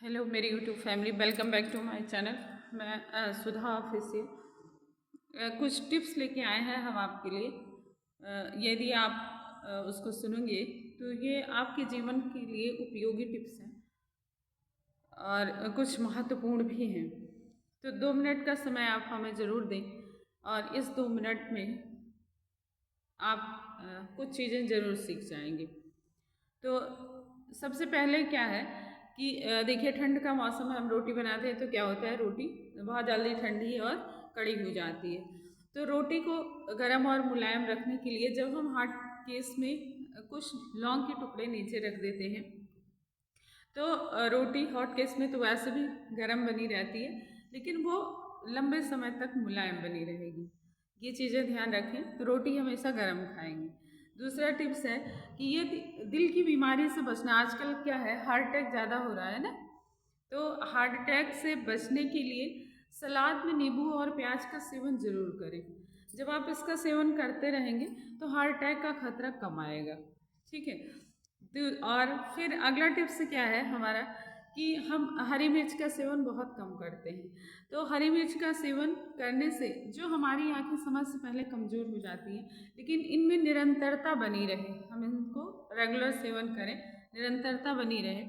Hello मेरी YouTube family, welcome back to my channel. मैं Sudha official कुछ टिप्स लेके आए हैं हम आपके लिए। यदि आप उसको सुनेंगे तो ये आपके जीवन के लिए उपयोगी टिप्स हैं और कुछ महत्वपूर्ण भी हैं। तो 2 मिनट का समय आप हमें ज़रूर दें और इस 2 मिनट में आप कुछ चीज़ें ज़रूर सीख जाएंगे। तो सबसे पहले क्या है कि देखिए, ठंड का मौसम है, हम रोटी बनाते हैं तो क्या होता है, रोटी बहुत जल्दी ठंडी और कड़ी हो जाती है। तो रोटी को गर्म और मुलायम रखने के लिए जब हम हॉट केस में कुछ लौंग के टुकड़े नीचे रख देते हैं तो रोटी हॉट केस में तो वैसे भी गर्म बनी रहती है, लेकिन वो लंबे समय तक मुलायम बनी रहेगी। ये चीज़ें ध्यान रखें, तो रोटी हमेशा गर्म खाएंगे। दूसरा टिप्स है कि ये दिल की बीमारी से बचना। आजकल क्या है, हार्ट अटैक ज़्यादा हो रहा है ना, तो हार्ट अटैक से बचने के लिए सलाद में नींबू और प्याज का सेवन जरूर करें। जब आप इसका सेवन करते रहेंगे तो हार्ट अटैक का खतरा कम आएगा। ठीक है। तो और फिर अगला टिप्स क्या है हमारा कि हम हरी मिर्च का सेवन बहुत कम करते हैं। तो हरी मिर्च का सेवन करने से जो हमारी आंखें समय से पहले कमज़ोर हो जाती हैं, लेकिन इनमें निरंतरता बनी रहे, हम इनको रेगुलर सेवन करें, निरंतरता बनी रहे,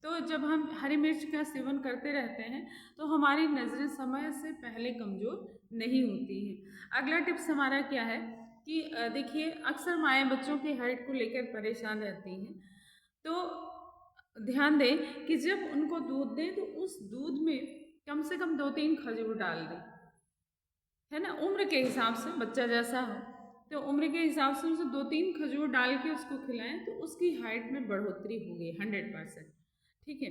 तो जब हम हरी मिर्च का सेवन करते रहते हैं तो हमारी नज़रें समय से पहले कमज़ोर नहीं होती हैं। अगला टिप्स हमारा क्या है कि देखिए, अक्सर माएँ बच्चों की हाइट को लेकर परेशान रहती हैं। तो ध्यान दें कि जब उनको दूध दें तो उस दूध में कम से कम 2-3 खजूर डाल दें, है ना, उम्र के हिसाब से, बच्चा जैसा हो तो उम्र के हिसाब से उसे 2-3 खजूर डाल के उसको खिलाएं तो उसकी हाइट में बढ़ोतरी होगी 100%। ठीक है।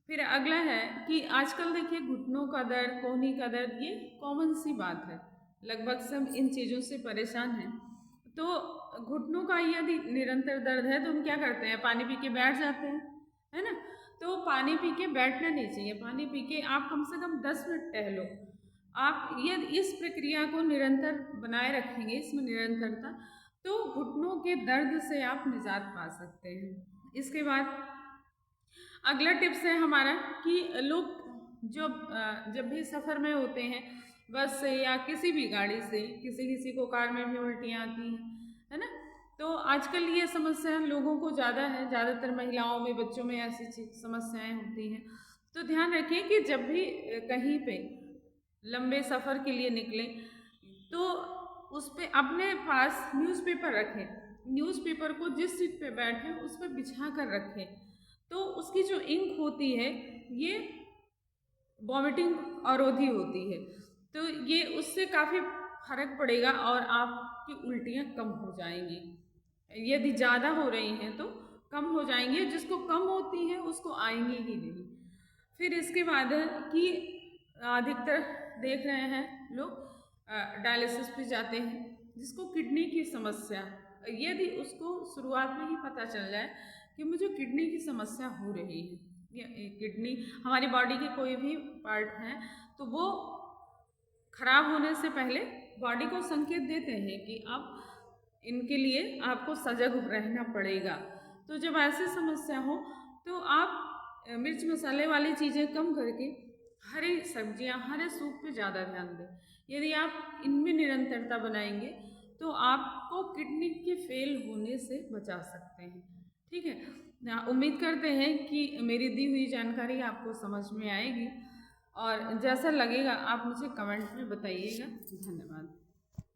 फिर अगला है कि आजकल देखिए, घुटनों का दर्द, कोहनी का दर्द, ये कॉमन सी बात है, लगभग सब इन चीज़ों से परेशान हैं। तो घुटनों का यदि निरंतर दर्द है तो हम क्या करते हैं, पानी पी के बैठ जाते हैं, है ना। तो पानी पी के बैठना नहीं चाहिए, पानी पी के आप कम से कम 10 मिनट टहलो। आप ये इस प्रक्रिया को निरंतर बनाए रखेंगे, इसमें निरंतरता, तो घुटनों के दर्द से आप निजात पा सकते हैं। इसके बाद अगला टिप्स है हमारा कि लोग जब भी सफ़र में होते हैं, बस से या किसी भी गाड़ी से, किसी किसी को कार में भी उल्टियाँ आती हैं, है ना। तो आजकल ये समस्या लोगों को ज़्यादा है, ज़्यादातर महिलाओं में, बच्चों में ऐसी समस्याएं होती हैं। तो ध्यान रखें कि जब भी कहीं पे लंबे सफ़र के लिए निकलें तो उस पर अपने पास न्यूज़पेपर रखें। न्यूज़पेपर को जिस सीट पे बैठे उस पर बिछा कर रखें, तो उसकी जो इंक होती है ये वॉमिटिंग अवरोधी होती है, तो ये उससे काफ़ी फर्क पड़ेगा और आपकी उल्टियाँ कम हो जाएंगी। यदि ज़्यादा हो रही हैं तो कम हो जाएंगी, जिसको कम होती है उसको आएंगी ही नहीं। फिर इसके बाद है कि अधिकतर देख रहे हैं लोग डायलिसिस पे जाते हैं, जिसको किडनी की समस्या, यदि उसको शुरुआत में ही पता चल जाए कि मुझे किडनी की समस्या हो रही है, या किडनी हमारी बॉडी के कोई भी पार्ट हैं तो वो खराब होने से पहले बॉडी को संकेत देते हैं कि अब इनके लिए आपको सजग रहना पड़ेगा। तो जब ऐसी समस्या हो तो आप मिर्च मसाले वाली चीज़ें कम करके हरी सब्जियां, हरे सूप पे ज़्यादा ध्यान दें। यदि आप इनमें निरंतरता बनाएंगे तो आपको किडनी के फेल होने से बचा सकते हैं। ठीक है। उम्मीद करते हैं कि मेरी दी हुई जानकारी आपको समझ में आएगी, और जैसा लगेगा आप मुझे कमेंट में बताइएगा। धन्यवाद।